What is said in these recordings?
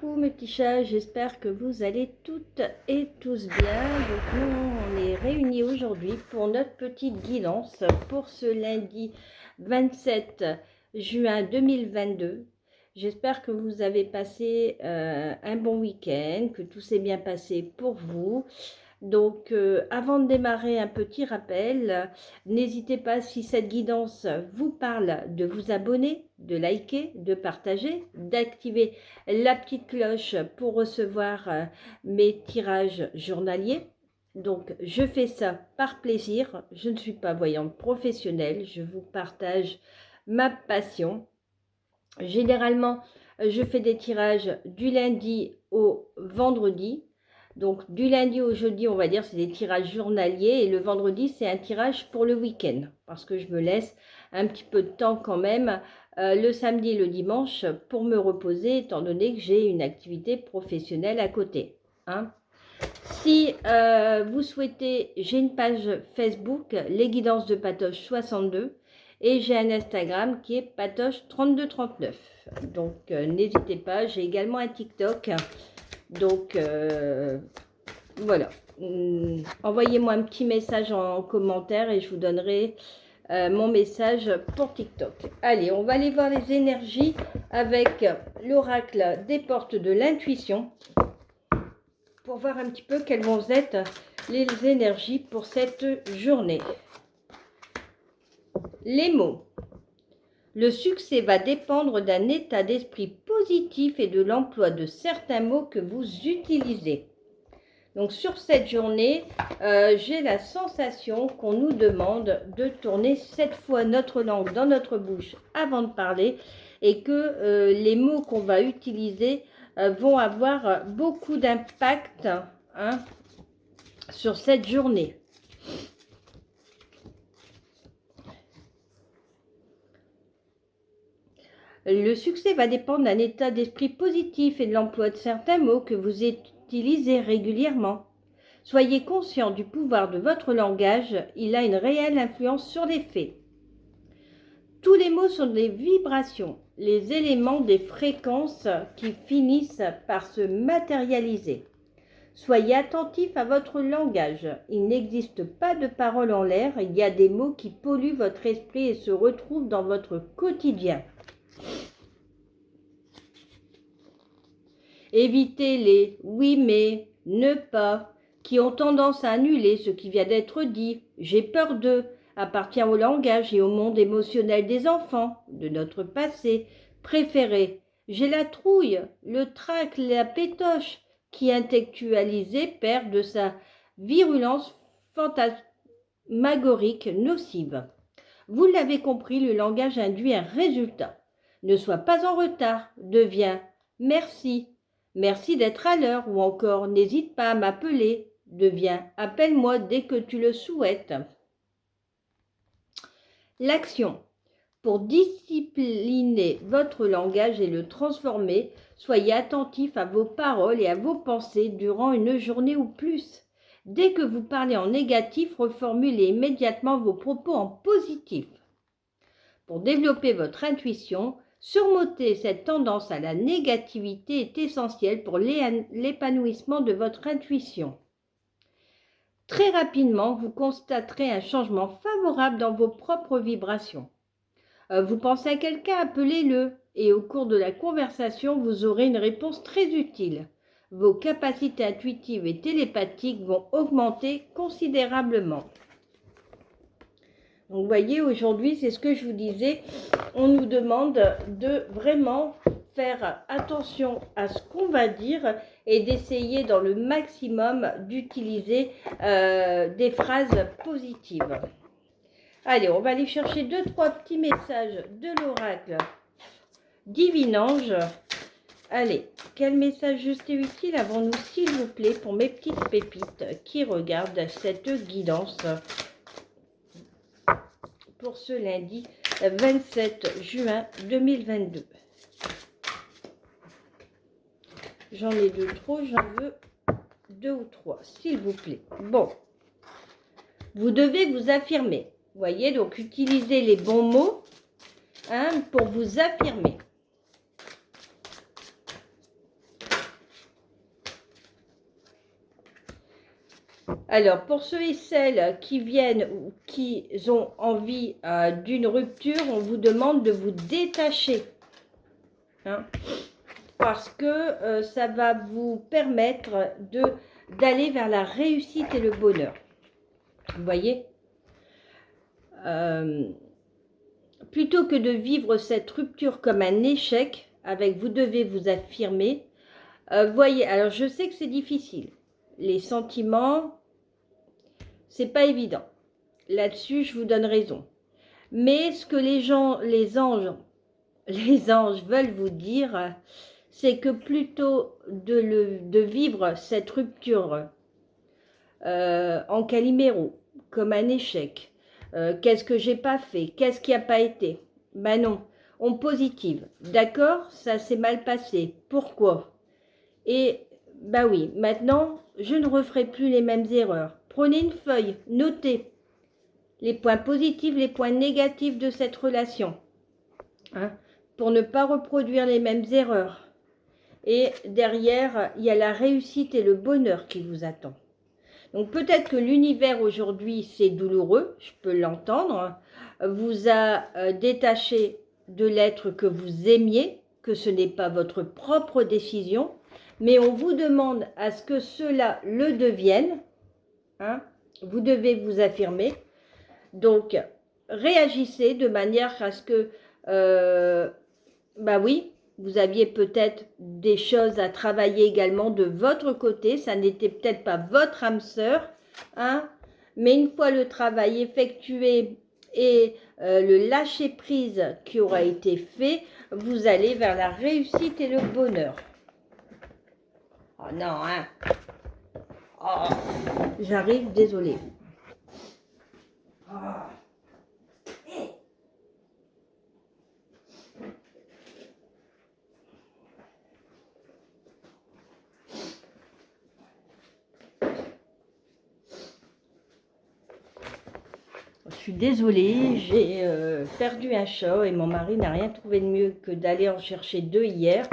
Coucou mes petits chats, j'espère que vous allez toutes et tous bien. Donc nous on est réunis aujourd'hui pour notre petite guidance pour ce lundi 27 juin 2022. J'espère que vous avez passé un bon week-end, que tout s'est bien passé pour vous. Donc, avant de démarrer, un petit rappel, n'hésitez pas, si cette guidance vous parle, de vous abonner, de liker, de partager, d'activer la petite cloche pour recevoir mes tirages journaliers. Donc, je fais ça par plaisir, je ne suis pas voyante professionnelle, je vous partage ma passion. Généralement, je fais des tirages du lundi au vendredi. Donc, du lundi au jeudi, on va dire, c'est des tirages journaliers. Et le vendredi, c'est un tirage pour le week-end. Parce que je me laisse un petit peu de temps quand même, le samedi et le dimanche, pour me reposer, étant donné que j'ai une activité professionnelle à côté. Hein. Si vous souhaitez, j'ai une page Facebook, Les Guidances de Patoche 62. Et j'ai un Instagram qui est Patoche3239. Donc, n'hésitez pas. J'ai également un TikTok. Donc, voilà. Envoyez-moi un petit message en commentaire et je vous donnerai mon message pour TikTok. Allez, on va aller voir les énergies avec l'oracle des portes de l'intuition pour voir un petit peu quelles vont être les énergies pour cette journée. Les mots. Le succès va dépendre d'un état d'esprit positif et de l'emploi de certains mots que vous utilisez. Donc sur cette journée, j'ai la sensation qu'on nous demande de tourner 7 fois notre langue dans notre bouche avant de parler et que les mots qu'on va utiliser vont avoir beaucoup d'impact sur cette journée. Le succès va dépendre d'un état d'esprit positif et de l'emploi de certains mots que vous utilisez régulièrement. Soyez conscient du pouvoir de votre langage, il a une réelle influence sur les faits. Tous les mots sont des vibrations, les éléments des fréquences qui finissent par se matérialiser. Soyez attentif à votre langage, il n'existe pas de paroles en l'air, il y a des mots qui polluent votre esprit et se retrouvent dans votre quotidien. Évitez les oui mais, ne pas, qui ont tendance à annuler ce qui vient d'être dit. J'ai peur d'eux, appartient au langage et au monde émotionnel des enfants, de notre passé préféré. J'ai la trouille, le trac, la pétoche, qui intellectualisé perd de sa virulence fantasmagorique nocive. Vous l'avez compris, le langage induit un résultat. Ne sois pas en retard, devient merci. Merci d'être à l'heure ou encore n'hésite pas à m'appeler, devient appelle-moi dès que tu le souhaites. L'action. Pour discipliner votre langage et le transformer, soyez attentif à vos paroles et à vos pensées durant une journée ou plus. Dès que vous parlez en négatif, reformulez immédiatement vos propos en positif. Pour développer votre intuition, surmonter cette tendance à la négativité est essentiel pour l'épanouissement de votre intuition. Très rapidement, vous constaterez un changement favorable dans vos propres vibrations. Vous pensez à quelqu'un, appelez-le et au cours de la conversation, vous aurez une réponse très utile. Vos capacités intuitives et télépathiques vont augmenter considérablement. Donc vous voyez, aujourd'hui, c'est ce que je vous disais, on nous demande de vraiment faire attention à ce qu'on va dire et d'essayer dans le maximum d'utiliser des phrases positives. Allez, on va aller chercher 2-3 petits messages de l'oracle Divin Ange. Allez, quel message juste et utile avons-nous, s'il vous plaît, pour mes petites pépites qui regardent cette guidance pour ce lundi 27 juin 2022. J'en ai 2 trop, j'en veux 2 ou 3, s'il vous plaît. Bon, vous devez vous affirmer. Vous voyez, donc utilisez les bons mots pour vous affirmer. Alors, pour ceux et celles qui viennent ou qui ont envie d'une rupture, on vous demande de vous détacher. Hein, parce que ça va vous permettre d'aller vers la réussite et le bonheur. Vous voyez, plutôt que de vivre cette rupture comme un échec, avec vous devez vous affirmer. Voyez, alors je sais que c'est difficile. Les sentiments, c'est pas évident. Là-dessus, je vous donne raison. Mais ce que les anges veulent vous dire, c'est que plutôt de vivre cette rupture en Calimero, comme un échec, qu'est-ce que j'ai pas fait, qu'est-ce qui n'a pas été, ben non, on positive, d'accord, ça s'est mal passé, pourquoi? Et ben oui, maintenant, je ne referai plus les mêmes erreurs. Prenez une feuille, notez les points positifs, les points négatifs de cette relation, hein, pour ne pas reproduire les mêmes erreurs. Et derrière, il y a la réussite et le bonheur qui vous attend. Donc peut-être que l'univers aujourd'hui, c'est douloureux, je peux l'entendre, vous a détaché de l'être que vous aimiez, que ce n'est pas votre propre décision, mais on vous demande à ce que cela le devienne. Hein, vous devez vous affirmer. Donc, réagissez de manière à ce que, bah oui, vous aviez peut-être des choses à travailler également de votre côté. Ça n'était peut-être pas votre âme sœur, hein, mais une fois le travail effectué et le lâcher-prise qui aura été fait, vous allez vers la réussite et le bonheur. Oh non, hein. Oh, j'arrive, désolée. Oh. Je suis désolée, j'ai perdu un chat et mon mari n'a rien trouvé de mieux que d'aller en chercher deux hier.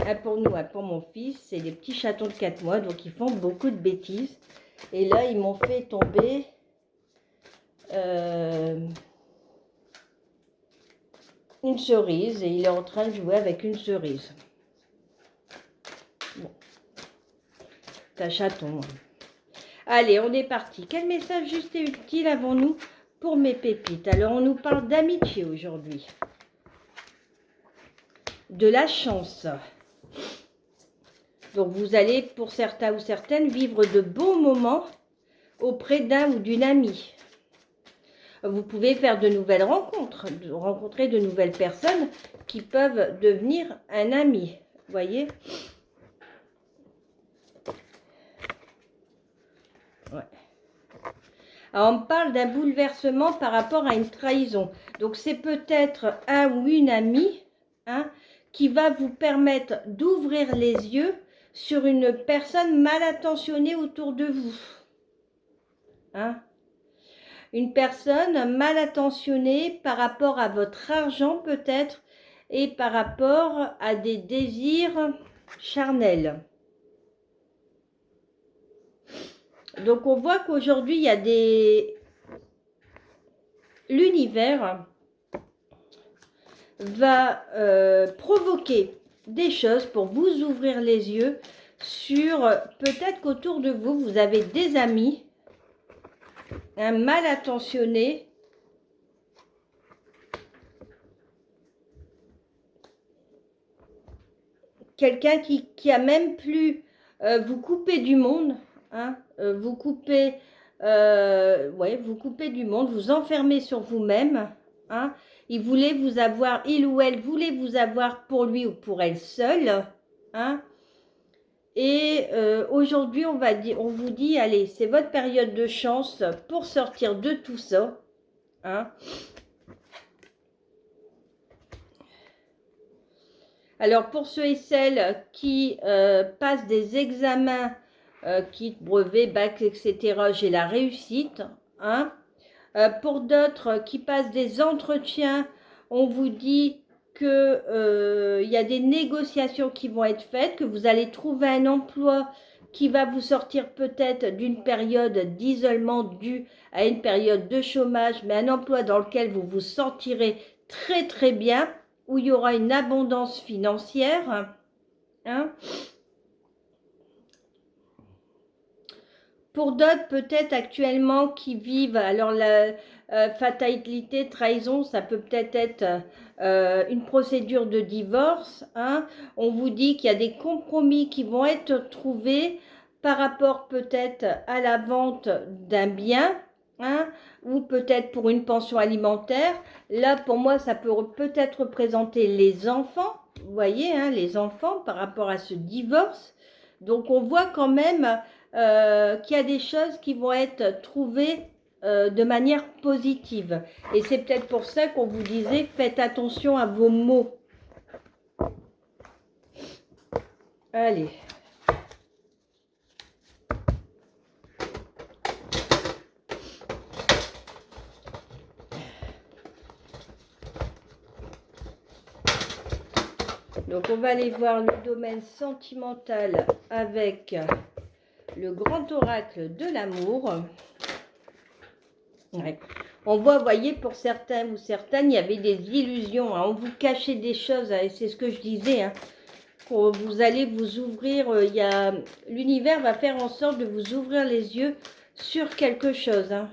Un pour nous, un pour mon fils. C'est des petits chatons de 4 mois, donc ils font beaucoup de bêtises. Et là, ils m'ont fait tomber une cerise et il est en train de jouer avec une cerise. Bon, c'est un chaton. Allez, on est parti. Quel message juste et utile avons-nous pour mes pépites? Alors, on nous parle d'amitié aujourd'hui. De la chance. Donc, vous allez, pour certains ou certaines, vivre de bons moments auprès d'un ou d'une amie. Vous pouvez faire de nouvelles rencontres, rencontrer de nouvelles personnes qui peuvent devenir un ami. Vous voyez? Ouais. Alors, on parle d'un bouleversement par rapport à une trahison. Donc, c'est peut-être un ou une amie, hein, qui va vous permettre d'ouvrir les yeux sur une personne mal intentionnée autour de vous. Hein? Une personne mal intentionnée par rapport à votre argent peut-être et par rapport à des désirs charnels. Donc on voit qu'aujourd'hui il y a l'univers va provoquer des choses pour vous ouvrir les yeux sur peut-être qu'autour de vous, vous avez des amis, un mal intentionné, quelqu'un qui a même plus vous couper du monde, hein, vous couper vous coupez du monde, vous enfermez sur vous-même, hein. Il ou elle voulait vous avoir pour lui ou pour elle seule, hein. Et aujourd'hui, on vous dit, allez, c'est votre période de chance pour sortir de tout ça, hein. Alors, pour ceux et celles qui passent des examens, kit, brevet, bac, etc., j'ai la réussite, hein. Pour d'autres qui passent des entretiens, on vous dit que y a des négociations qui vont être faites, que vous allez trouver un emploi qui va vous sortir peut-être d'une période d'isolement due à une période de chômage, mais un emploi dans lequel vous vous sentirez très très bien, où il y aura une abondance financière. Hein. Pour d'autres, peut-être actuellement qui vivent, alors la fatalité, trahison, ça peut-être être une procédure de divorce. Hein. On vous dit qu'il y a des compromis qui vont être trouvés par rapport peut-être à la vente d'un bien, hein, ou peut-être pour une pension alimentaire. Là, pour moi, ça peut peut-être représenter les enfants, vous voyez, hein, les enfants par rapport à ce divorce. Donc, on voit quand même qu'il y a des choses qui vont être trouvées de manière positive. Et c'est peut-être pour ça qu'on vous disait, faites attention à vos mots. Allez. Donc on va aller voir le domaine sentimental avec le grand oracle de l'amour. Ouais. On voit, voyez, pour certains ou certaines, il y avait des illusions. Hein. On vous cachait des choses, hein, et c'est ce que je disais. Hein. Vous allez vous ouvrir, l'univers va faire en sorte de vous ouvrir les yeux sur quelque chose. Hein.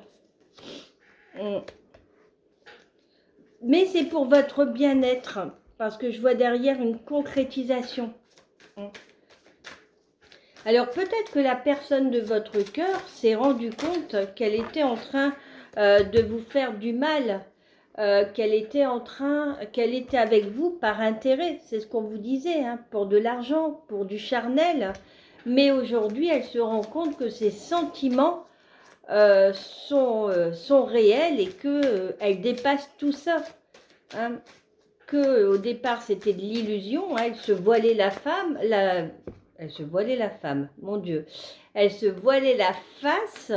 Mais c'est pour votre bien-être, parce que je vois derrière une concrétisation. Alors peut-être que la personne de votre cœur s'est rendue compte qu'elle était en train de vous faire du mal, qu'elle était avec vous par intérêt, c'est ce qu'on vous disait, hein, pour de l'argent, pour du charnel. Mais aujourd'hui, elle se rend compte que ses sentiments sont réels et qu'elle dépasse tout ça. Hein. Que au départ, c'était de l'illusion, hein, elle se voilait la femme, mon Dieu. Elle se voilait la face,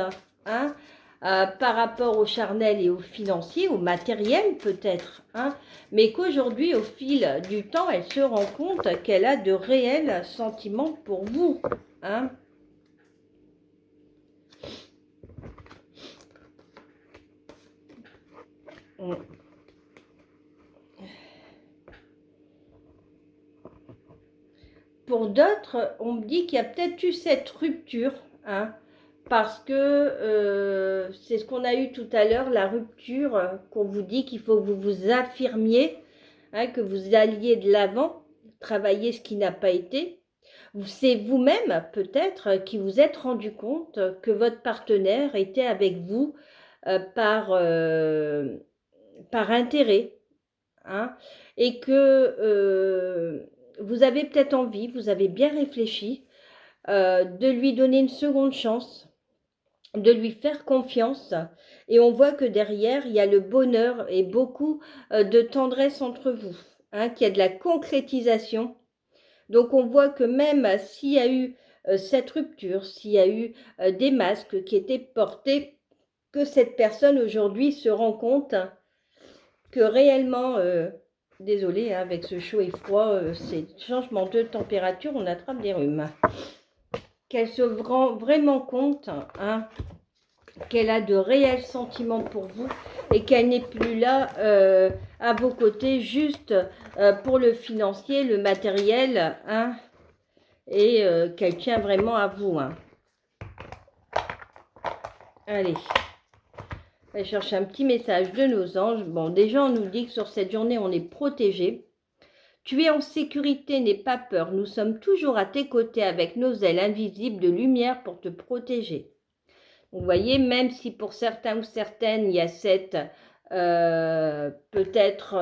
hein, par rapport au charnel et au financier, au matériel peut-être. Hein, mais qu'aujourd'hui, au fil du temps, elle se rend compte qu'elle a de réels sentiments pour vous. Hein. Pour d'autres, on me dit qu'il y a peut-être eu cette rupture, hein, parce que c'est ce qu'on a eu tout à l'heure, la rupture, qu'on vous dit qu'il faut que vous vous affirmiez, hein, que vous alliez de l'avant, travailler ce qui n'a pas été. C'est vous-même peut-être qui vous êtes rendu compte que votre partenaire était avec vous par intérêt, hein, et que vous avez peut-être envie, vous avez bien réfléchi, de lui donner une seconde chance, de lui faire confiance. Et on voit que derrière, il y a le bonheur et beaucoup de tendresse entre vous, hein, qu'il y a de la concrétisation. Donc on voit que même s'il y a eu cette rupture, s'il y a eu des masques qui étaient portés, que cette personne aujourd'hui se rend compte que réellement, désolé, hein, avec ce chaud et froid, c'est changement de température, on attrape des rhumes. Qu'elle se rend vraiment compte, hein, qu'elle a de réels sentiments pour vous et qu'elle n'est plus là à vos côtés juste pour le financier, le matériel, hein, et qu'elle tient vraiment à vous. Hein. Allez. On va chercher un petit message de nos anges. Bon, déjà, on nous dit que sur cette journée, on est protégé. Tu es en sécurité, n'aie pas peur. Nous sommes toujours à tes côtés avec nos ailes invisibles de lumière pour te protéger. Vous voyez, même si pour certains ou certaines, il y a cette peut-être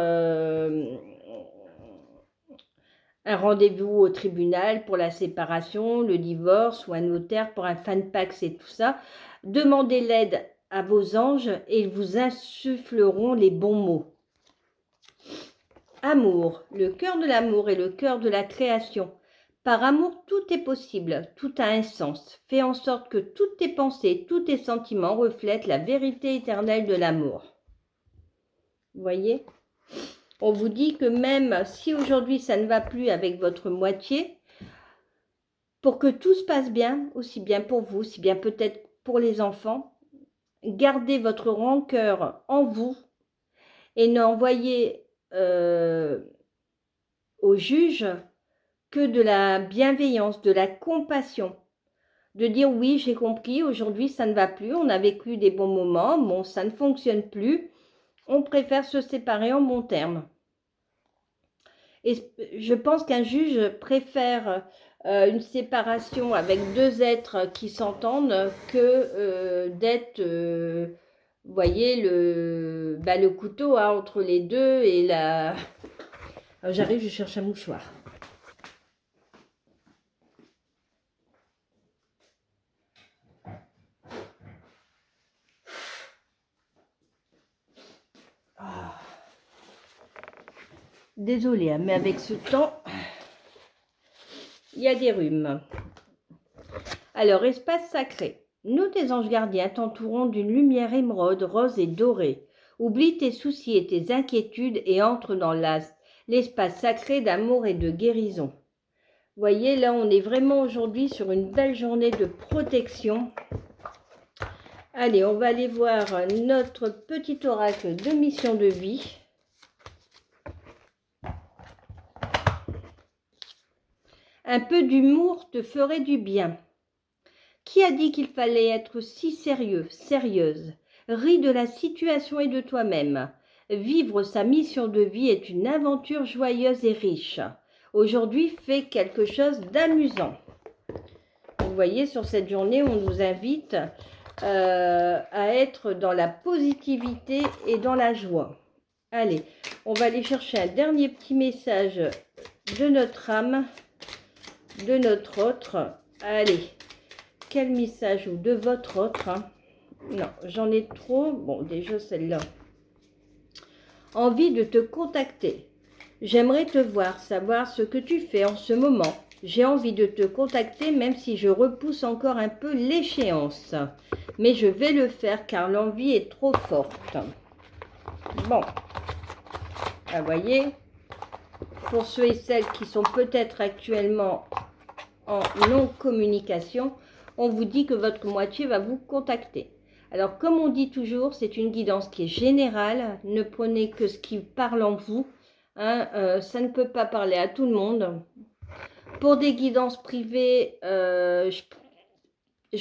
un rendez-vous au tribunal pour la séparation, le divorce ou un notaire pour un fan pax et tout ça, demandez l'aide à vos anges et ils vous insuffleront les bons mots. Amour, le cœur de l'amour est le cœur de la création. Par amour, tout est possible, tout a un sens. Fais en sorte que toutes tes pensées, tous tes sentiments reflètent la vérité éternelle de l'amour. Vous voyez ? On vous dit que même si aujourd'hui ça ne va plus avec votre moitié, pour que tout se passe bien, aussi bien pour vous, aussi bien peut-être pour les enfants. Gardez votre rancœur en vous et n'envoyez au juge que de la bienveillance, de la compassion. De dire oui, j'ai compris, aujourd'hui ça ne va plus, on a vécu des bons moments, bon, ça ne fonctionne plus, on préfère se séparer en bons termes. Et je pense qu'un juge préfère une séparation avec deux êtres qui s'entendent que d'être, vous voyez, le couteau entre les deux et la... J'arrive, je cherche un mouchoir. Désolée, hein, mais avec ce temps, il y a des rhumes. Alors, espace sacré. Nous, tes anges gardiens, t'entourons d'une lumière émeraude, rose et dorée. Oublie tes soucis et tes inquiétudes et entre dans l'espace sacré d'amour et de guérison. Vous voyez, là, on est vraiment aujourd'hui sur une belle journée de protection. Allez, on va aller voir notre petit oracle de mission de vie. Un peu d'humour te ferait du bien. Qui a dit qu'il fallait être si sérieux, sérieuse? Ris de la situation et de toi-même. Vivre sa mission de vie est une aventure joyeuse et riche. Aujourd'hui, fais quelque chose d'amusant. Vous voyez, sur cette journée, on nous invite à être dans la positivité et dans la joie. Allez, on va aller chercher un dernier petit message de notre âme, de notre autre. Allez, quel message ou de votre autre, hein? Non, j'en ai trop. Bon, déjà celle-là. Envie de te contacter. J'aimerais te voir, savoir ce que tu fais en ce moment. J'ai envie de te contacter même si je repousse encore un peu l'échéance. Mais je vais le faire car l'envie est trop forte. Bon. Vous voyez, pour ceux et celles qui sont peut-être actuellement en non-communication, on vous dit que votre moitié va vous contacter. Alors, comme on dit toujours, c'est une guidance qui est générale. Ne prenez que ce qui parle en vous. Hein, ça ne peut pas parler à tout le monde. Pour des guidances privées, je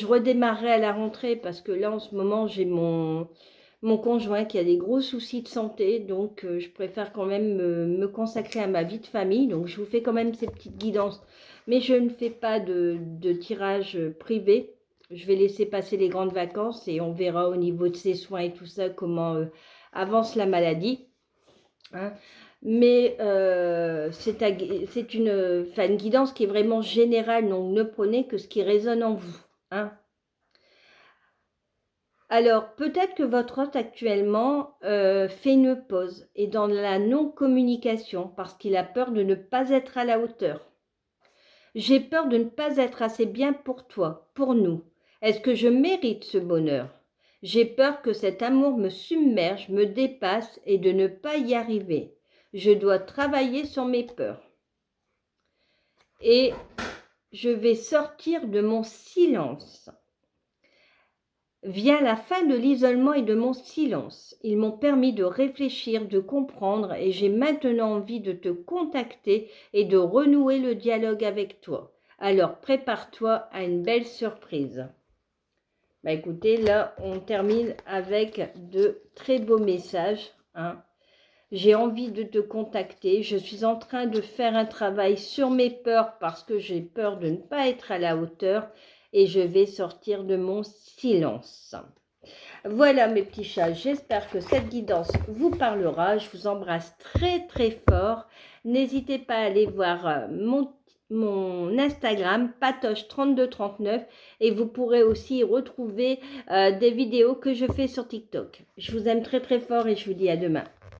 redémarrerai à la rentrée parce que là, en ce moment, j'ai mon conjoint qui a des gros soucis de santé. Donc, je préfère quand même me consacrer à ma vie de famille. Donc, je vous fais quand même ces petites guidances. Mais je ne fais pas de tirage privé. Je vais laisser passer les grandes vacances et on verra au niveau de ses soins et tout ça comment avance la maladie. Hein. Mais c'est une guidance qui est vraiment générale, donc ne prenez que ce qui résonne en vous. Hein. Alors, peut-être que votre hôte actuellement fait une pause et dans la non-communication parce qu'il a peur de ne pas être à la hauteur. J'ai peur de ne pas être assez bien pour toi, pour nous. Est-ce que je mérite ce bonheur? J'ai peur que cet amour me submerge, me dépasse et de ne pas y arriver. Je dois travailler sur mes peurs. Et je vais sortir de mon silence. Vient la fin de l'isolement et de mon silence. Ils m'ont permis de réfléchir, de comprendre et j'ai maintenant envie de te contacter et de renouer le dialogue avec toi. Alors prépare-toi à une belle surprise. Bah écoutez, là on termine avec de très beaux messages. Hein. J'ai envie de te contacter. Je suis en train de faire un travail sur mes peurs parce que j'ai peur de ne pas être à la hauteur. Et je vais sortir de mon silence. Voilà mes petits chats, j'espère que cette guidance vous parlera. Je vous embrasse très très fort. N'hésitez pas à aller voir mon Instagram, patoche3239. Et vous pourrez aussi y retrouver des vidéos que je fais sur TikTok. Je vous aime très très fort et je vous dis à demain.